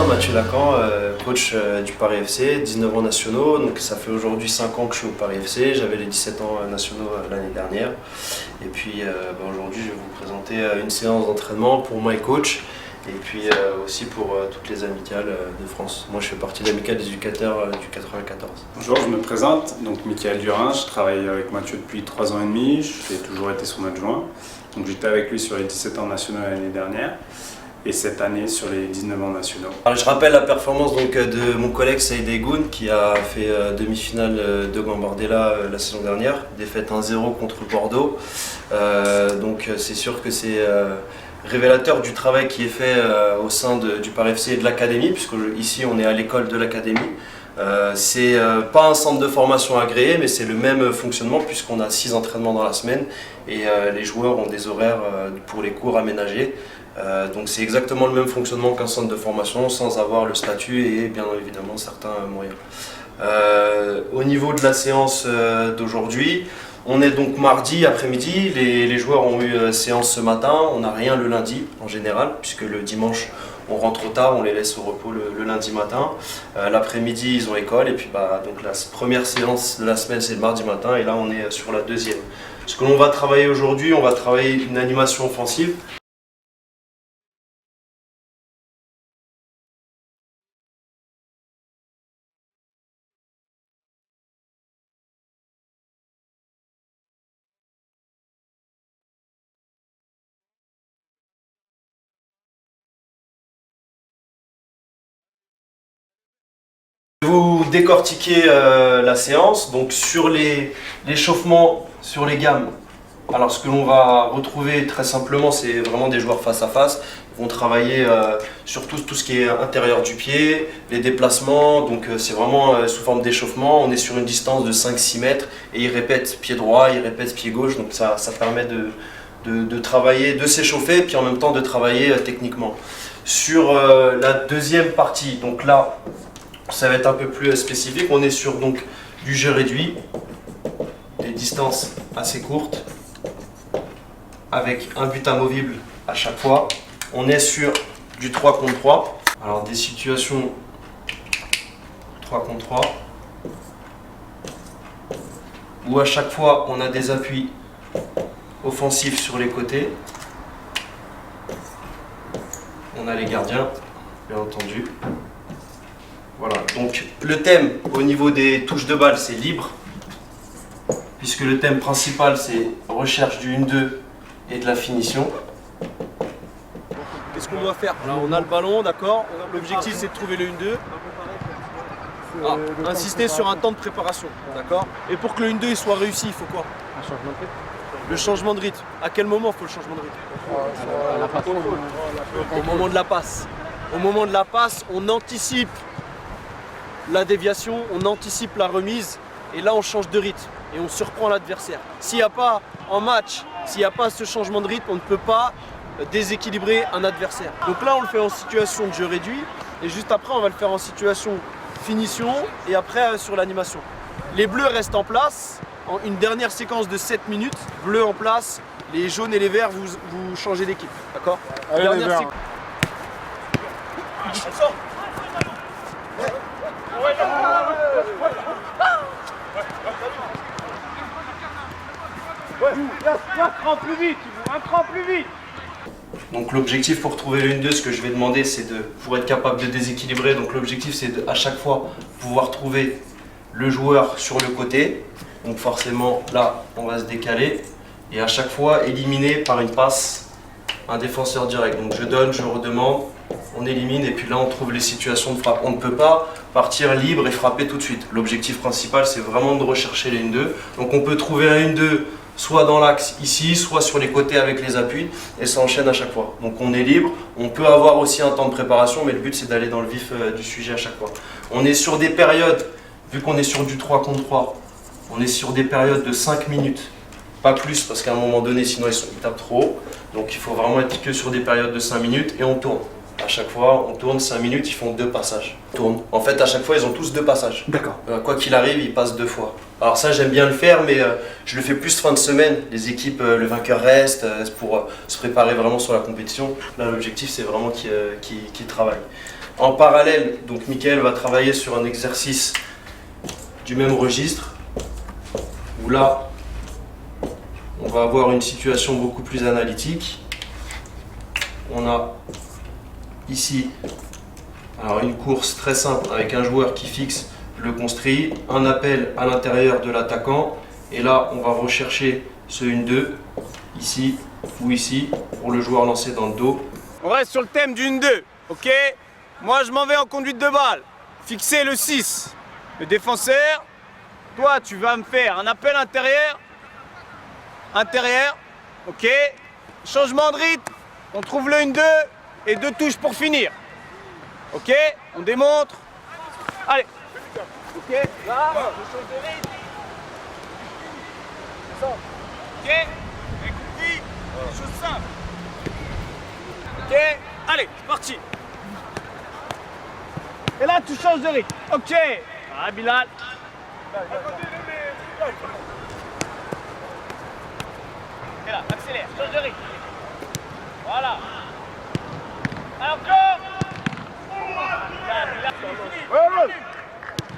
Mathieu Lacan, coach du Paris FC, 19 ans nationaux, donc ça fait aujourd'hui 5 ans que je suis au Paris FC, j'avais les 17 ans nationaux l'année dernière. Et puis aujourd'hui je vais vous présenter une séance d'entraînement pour moi et coach, et puis aussi pour toutes les amicales de France. Moi je fais partie de l'amicale des éducateurs du 94. Bonjour, je me présente, donc Michael Durin, je travaille avec Mathieu depuis 3 ans et demi, j'ai toujours été son adjoint. Donc j'étais avec lui sur les 17 ans nationaux l'année dernière. Et cette année sur les 19 ans nationaux. Alors, je rappelle la performance donc, de mon collègue Saïd Egoun qui a fait demi-finale de Gambardella la saison dernière, défaite 1-0 contre Bordeaux. Donc c'est sûr que c'est révélateur du travail qui est fait au sein du Paris FC et de l'académie, puisque ici on est à l'école de l'académie. C'est pas un centre de formation agréé, mais c'est le même fonctionnement puisqu'on a 6 entraînements dans la semaine et les joueurs ont des horaires pour les cours aménagés. Donc c'est exactement le même fonctionnement qu'un centre de formation sans avoir le statut et bien évidemment certains moyens. Au niveau de la séance d'aujourd'hui, on est donc mardi après-midi, les joueurs ont eu séance ce matin, on n'a rien le lundi en général puisque le dimanche on rentre trop tard, on les laisse au repos le lundi matin. L'après-midi ils ont école et puis donc la première séance de la semaine c'est le mardi matin et là on est sur la deuxième. Ce que l'on va travailler aujourd'hui, on va travailler une animation offensive. Je vais vous décortiquer la séance, donc sur l'échauffement, sur les gammes. Alors ce que l'on va retrouver très simplement, c'est vraiment des joueurs face à face. Ils vont travailler sur tout ce qui est intérieur du pied, les déplacements, donc c'est vraiment sous forme d'échauffement. On est sur une distance de 5-6 mètres et ils répètent pied droit, ils répètent pied gauche, donc ça permet de travailler, de s'échauffer, puis en même temps de travailler techniquement. Sur la deuxième partie, donc là, ça va être un peu plus spécifique. On est sur donc du jeu réduit, des distances assez courtes, avec un but amovible à chaque fois. On est sur du 3 contre 3. Alors des situations 3 contre 3, où à chaque fois on a des appuis offensifs sur les côtés. On a les gardiens, bien entendu. Voilà, donc le thème au niveau des touches de balle c'est libre, puisque le thème principal c'est recherche du 1-2 et de la finition. Qu'est-ce qu'on doit faire? Là on a le ballon, d'accord. L'objectif c'est de trouver le 1-2. Insister sur un temps de préparation, d'accord. Et pour que le 1-2 soit réussi, il faut quoi? Un changement de rythme. Le changement de rythme. À quel moment il faut le changement de rythme? Au moment de la passe. Au moment de la passe, on anticipe la déviation, on anticipe la remise et là on change de rythme et on surprend l'adversaire. S'il n'y a pas en match, s'il n'y a pas ce changement de rythme, on ne peut pas déséquilibrer un adversaire. Donc là on le fait en situation de jeu réduit et juste après on va le faire en situation finition et après sur l'animation. Les bleus restent en place, en une dernière séquence de 7 minutes, bleus en place, les jaunes et les verts vous changez d'équipe, d'accord? Dernière séquence. Un cran plus vite. Donc l'objectif pour trouver le 1-2, ce que je vais demander, c'est pour être capable de déséquilibrer, donc l'objectif c'est à chaque fois pouvoir trouver le joueur sur le côté. Donc forcément là on va se décaler et à chaque fois éliminer par une passe un défenseur direct. Donc je donne, je redemande, on élimine et puis là on trouve les situations de frappe. On ne peut pas partir libre et frapper tout de suite. L'objectif principal c'est vraiment de rechercher les 1-2. Donc on peut trouver un 1-2 soit dans l'axe ici, soit sur les côtés avec les appuis, et ça enchaîne à chaque fois. Donc on est libre, on peut avoir aussi un temps de préparation, mais le but c'est d'aller dans le vif du sujet à chaque fois. On est sur des périodes, vu qu'on est sur du 3 contre 3, on est sur des périodes de 5 minutes, pas plus, parce qu'à un moment donné, sinon ils tapent trop haut. Donc il faut vraiment être que sur des périodes de 5 minutes, et on tourne. À chaque fois, on tourne 5 minutes, ils font 2 passages. Tourne. En fait, à chaque fois, ils ont tous 2 passages. D'accord. Quoi qu'il arrive, ils passent 2 fois. Alors ça, j'aime bien le faire, mais je le fais plus fin de semaine. Les équipes, le vainqueur reste pour se préparer vraiment sur la compétition. Là, l'objectif, c'est vraiment qu'ils travaillent. En parallèle, donc Mickaël va travailler sur un exercice du même registre, où là, on va avoir une situation beaucoup plus analytique. On a ici, alors une course très simple avec un joueur qui fixe le construit, un appel à l'intérieur de l'attaquant, et là on va rechercher ce 1-2 ici ou ici pour le joueur lancé dans le dos. On reste sur le thème du 1-2, ok? Moi je m'en vais en conduite de balle, fixer le 6, le défenseur, toi tu vas me faire un appel intérieur, ok? Changement de rythme, on trouve le 1-2 et 2 touches pour finir. Ok, on démontre. Allez. Ok, là, je change de rythme. C'est ça. Ok, vous avez compris? Des choses simples. Ok, allez, c'est parti. Et là, tu changes de rythme. Ok. Ah, Bilal. Et là, accélère, change de rythme. Voilà. Allez, encore.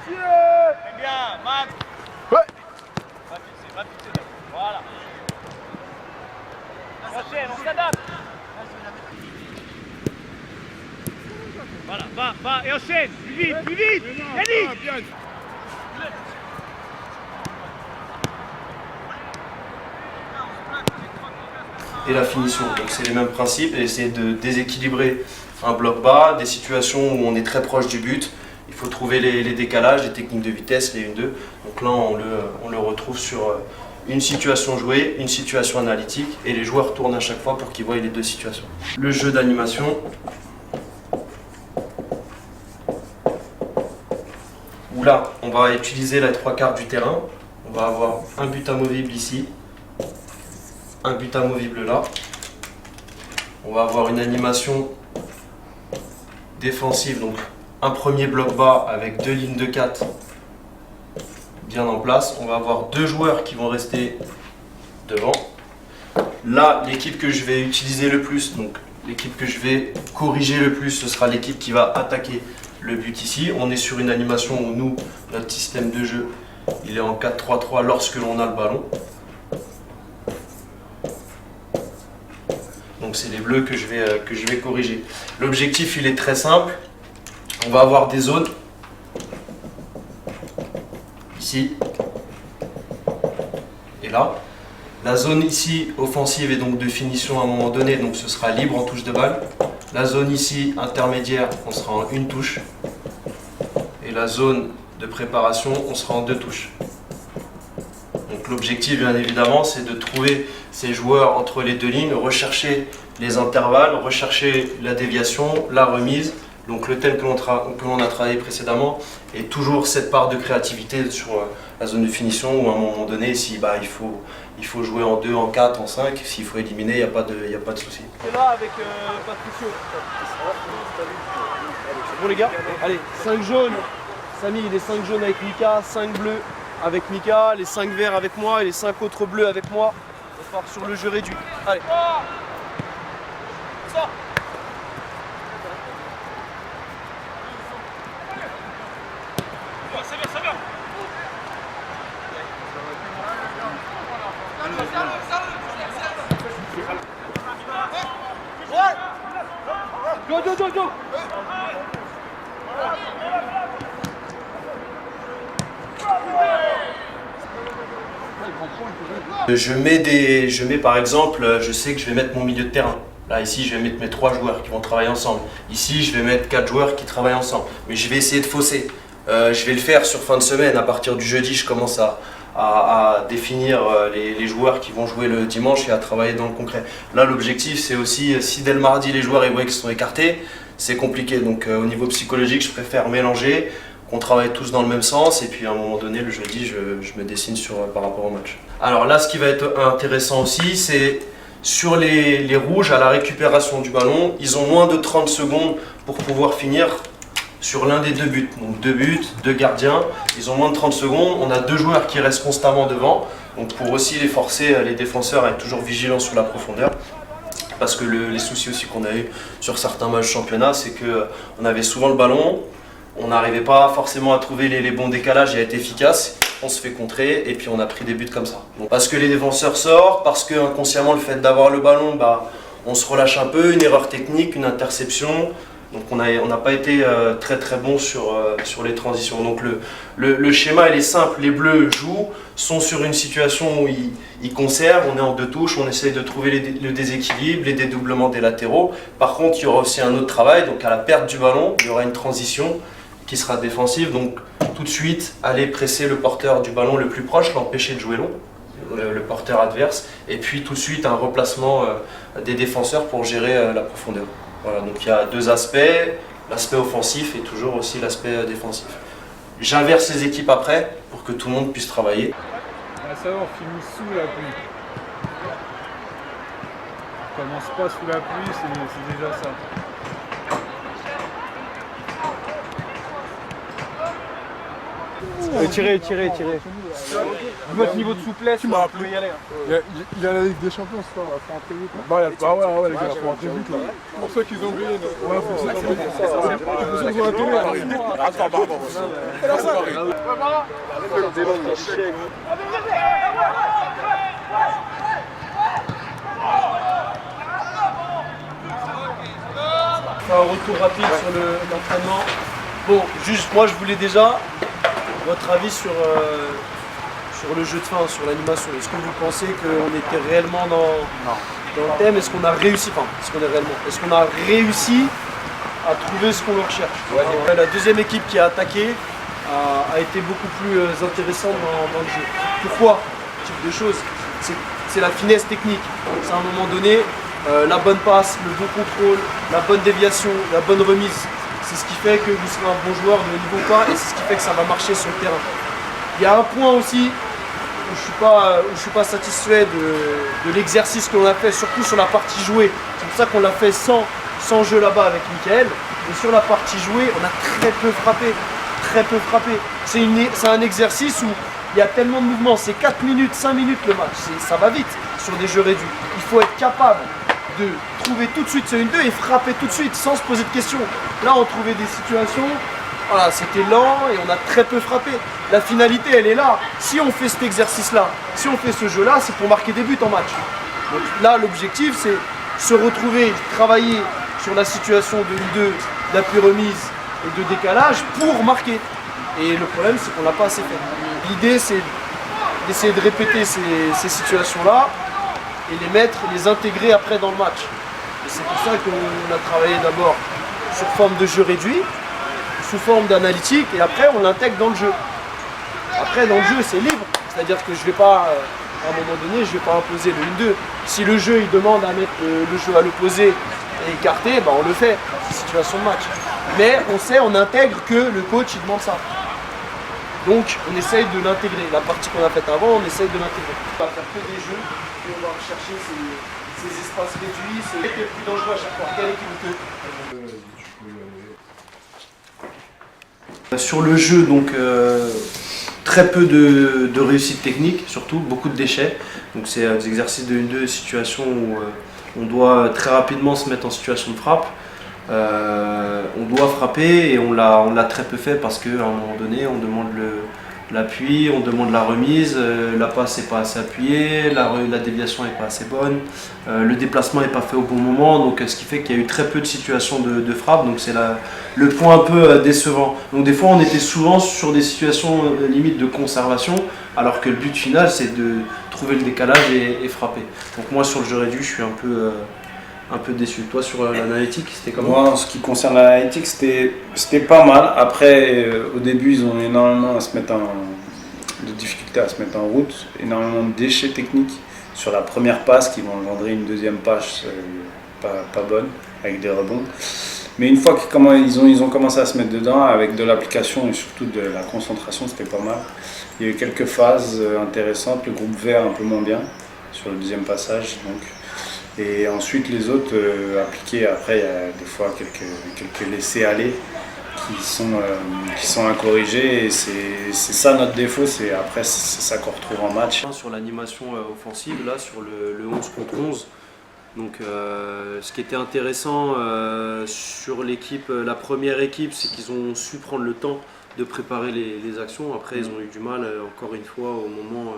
C'est bien, Max. Ouais. Va fixer. Voilà. On enchaîne, on s'adapte. Voilà, va et enchaîne. Plus vite, Yannick. Et la finition, donc c'est les mêmes principes, et essayer de déséquilibrer un bloc bas, des situations où on est très proche du but. Il faut trouver les décalages, les techniques de vitesse, les 1-2. Donc là, on le retrouve sur une situation jouée, une situation analytique, et les joueurs tournent à chaque fois pour qu'ils voient les 2 situations. Le jeu d'animation, où là, on va utiliser les 3/4 du terrain. On va avoir un but amovible ici, un but amovible là. On va avoir une animation défensive, donc un premier bloc bas avec 2 lignes de 4 bien en place. On va avoir 2 joueurs qui vont rester devant. Là, l'équipe que je vais utiliser le plus, donc l'équipe que je vais corriger le plus, ce sera l'équipe qui va attaquer le but ici. On est sur une animation où nous, notre système de jeu, il est en 4-3-3 lorsque l'on a le ballon. Donc c'est les bleus que je vais corriger. L'objectif, il est très simple. On va avoir des zones ici et là. La zone ici offensive et donc de finition à un moment donné, donc ce sera libre en touche de balle. La zone ici intermédiaire, on sera en 1 touche. Et la zone de préparation, on sera en 2 touches. Donc l'objectif, bien évidemment, c'est de trouver ces joueurs entre les 2 lignes, rechercher les intervalles, rechercher la déviation, la remise. Donc le thème que l'on a travaillé précédemment, et toujours cette part de créativité sur la zone de finition où à un moment donné, si il faut jouer en 2, en 4, en 5, s'il faut éliminer, il n'y a pas de souci. C'est là avec Patricio. C'est bon les gars? Allez, 5 jaunes. Samy, il est 5 jaunes avec Mika, 5 bleus avec Mika, les 5 verts avec moi et les 5 autres bleus avec moi. On part sur le jeu réduit. Allez. Ça. Ça va. Go. Je mets par exemple, je sais que je vais mettre mon milieu de terrain. Là, ici, je vais mettre mes 3 joueurs qui vont travailler ensemble. Ici, je vais mettre 4 joueurs qui travaillent ensemble. Mais je vais essayer de fausser. Je vais le faire sur fin de semaine. À partir du jeudi, je commence à définir les joueurs qui vont jouer le dimanche et à travailler dans le concret. Là, l'objectif, c'est aussi, si dès le mardi, les joueurs voient qu'ils sont écartés, c'est compliqué. Donc au niveau psychologique, je préfère mélanger, qu'on travaille tous dans le même sens, et puis à un moment donné, le jeudi, je me dessine par rapport au match. Alors là, ce qui va être intéressant aussi, c'est sur les rouges, à la récupération du ballon, ils ont moins de 30 secondes pour pouvoir finir sur l'un des 2 buts. Donc 2 buts, 2 gardiens, ils ont moins de 30 secondes. On a 2 joueurs qui restent constamment devant. Donc pour aussi les forcer, les défenseurs, à être toujours vigilants sur la profondeur. Parce que les soucis aussi qu'on a eu sur certains matchs championnat, c'est qu'on avait souvent le ballon, on n'arrivait pas forcément à trouver les bons décalages et à être efficace. On se fait contrer et puis on a pris des buts comme ça. Donc, parce que les défenseurs sortent, parce que inconsciemment le fait d'avoir le ballon, on se relâche un peu, une erreur technique, une interception. Donc on n'a pas été très très bon sur les transitions. Donc le schéma il est simple, les bleus jouent, sont sur une situation où ils conservent, on est en 2 touches, on essaye de trouver le déséquilibre, les dédoublements des latéraux. Par contre il y aura aussi un autre travail, donc à la perte du ballon, il y aura une transition qui sera défensive. Donc tout de suite aller presser le porteur du ballon le plus proche, l'empêcher de jouer long, le porteur adverse, et puis tout de suite un replacement des défenseurs pour gérer la profondeur. Voilà, donc il y a 2 aspects, l'aspect offensif et toujours aussi l'aspect défensif. J'inverse les équipes après pour que tout le monde puisse travailler. Ah, ça va, on finit sous la pluie. On commence pas sous la pluie, c'est déjà ça. Tirez. Votre niveau de souplesse, Tu m'as vous pouvez y aller. Il y a la Ligue des Champions, c'est ça, on va faire entrer vite. Ouais, les gars, il faut entrer vite là. Pour ceux qui ont oublié, ouais, pour ceux qui ont oublié. Ils sont à la télé. Attends, pardon. Un retour rapide sur l'entraînement. Bon, juste moi je voulais déjà votre avis sur le jeu de fin, sur l'animation. Est-ce que vous pensez qu'on était réellement dans le thème? Est-ce qu'on a réussi, est-ce qu'on a réussi à trouver ce qu'on recherche? La deuxième équipe qui a attaqué a été beaucoup plus intéressante dans le jeu. Pourquoi? Ce type de choses, c'est la finesse technique. C'est à un moment donné la bonne passe, le bon contrôle, la bonne déviation, la bonne remise. C'est ce qui fait que vous serez un bon joueur de haut niveau ou pas, et c'est ce qui fait que ça va marcher sur le terrain. Il y a un point aussi où je suis pas satisfait de l'exercice que l'on a fait, surtout sur la partie jouée. C'est pour ça qu'on l'a fait sans jeu là-bas avec Mickaël. Et sur la partie jouée, on a très peu frappé. C'est un exercice où il y a tellement de mouvements, c'est 4 minutes, 5 minutes le match, ça va vite sur des jeux réduits. Il faut être capable de trouver tout de suite ce 1-2 et frapper tout de suite sans se poser de questions. Là on trouvait des situations, voilà, c'était lent et on a très peu frappé. La finalité elle est là. Si on fait cet exercice là, si on fait ce jeu là, c'est pour marquer des buts en match. Donc là l'objectif c'est se retrouver, travailler sur la situation de 1-2, d'appui remise et de décalage pour marquer. Et le problème c'est qu'on l'a pas assez fait. L'idée c'est d'essayer de répéter ces situations là et les intégrer après dans le match. Et c'est pour ça qu'on a travaillé d'abord sur forme de jeu réduit, sous forme d'analytique, et après on l'intègre dans le jeu. Après dans le jeu c'est libre, c'est-à-dire que je vais pas, à un moment donné, je vais pas imposer le 1-2. Si le jeu il demande à mettre le jeu à l'opposé et écarté, on le fait, c'est une situation de match. Mais on intègre que le coach il demande ça. Donc on essaye de l'intégrer. La partie qu'on a faite avant, on essaye de l'intégrer. On va faire que des jeux et on va rechercher ces espaces réduits. C'est le plus dangereux à chaque fois. Quelle équipe Sur le jeu, donc très peu de réussite technique, surtout beaucoup de déchets. Donc c'est des exercices de 1-2, situations où on doit très rapidement se mettre en situation de frappe. On doit frapper et on l'a très peu fait parce qu'à un moment donné on demande l'appui, on demande la remise, la passe n'est pas assez appuyée, la déviation n'est pas assez bonne, le déplacement n'est pas fait au bon moment, donc ce qui fait qu'il y a eu très peu de situations de frappe, donc c'est le point un peu décevant. Donc des fois on était souvent sur des situations limite de conservation, alors que le but final c'est de trouver le décalage et frapper. Donc moi sur le jeu réduit je suis un peu déçu. Toi sur l'analytique, c'était comment? Moi en ce qui concerne l'analytique, c'était pas mal. Après au début ils ont énormément à se mettre de difficulté à se mettre en route, énormément de déchets techniques sur la première passe qui vont engendrer une deuxième passe pas bonne, avec des rebonds. Mais une fois qu'ils ont commencé à se mettre dedans, avec de l'application et surtout de la concentration, c'était pas mal. Il y a eu quelques phases intéressantes, le groupe vert un peu moins bien sur le deuxième passage. Donc. Et ensuite les autres appliqués, après il y a des fois quelques laissés-aller qui sont à corriger, et c'est ça notre défaut, c'est ça qu'on retrouve en match. Sur l'animation offensive, là sur le 11 contre 11, donc ce qui était intéressant sur l'équipe, la première équipe, c'est qu'ils ont su prendre le temps de préparer les actions. Après ils ont eu du mal encore une fois au moment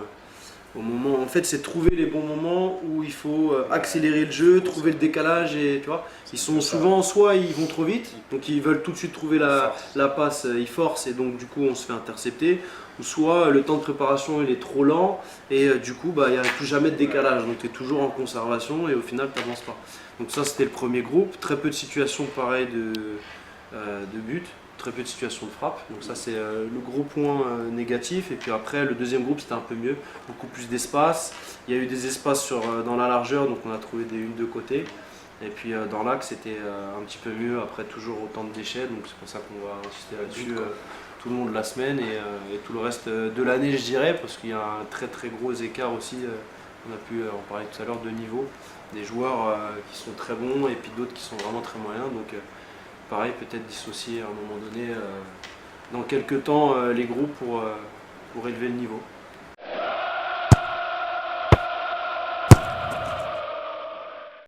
en fait, c'est trouver les bons moments où il faut accélérer le jeu, trouver le décalage, et tu vois, ils sont souvent, soit ils vont trop vite, donc ils veulent tout de suite trouver la passe, ils forcent et donc du coup on se fait intercepter, ou soit le temps de préparation il est trop lent et du coup il n'y a plus jamais de décalage, donc tu es toujours en conservation et au final tu n'avances pas. Donc ça c'était le premier groupe, très peu de situations pareilles de but. Très peu de situations de frappe, donc ça c'est le gros point négatif. Et puis après le deuxième groupe c'était un peu mieux, beaucoup plus d'espace, il y a eu des espaces dans la largeur, donc on a trouvé des unes de côté, et puis dans l'axe c'était un petit peu mieux, après toujours autant de déchets, donc c'est pour ça qu'on va insister là-dessus tout le long de la semaine et tout le reste de l'année, je dirais, parce qu'il y a un très très gros écart aussi, on a pu en parler tout à l'heure, de niveau, des joueurs qui sont très bons et puis d'autres qui sont vraiment très moyens, donc pareil, peut-être dissocier à un moment donné, dans quelques temps, les groupes pour élever le niveau.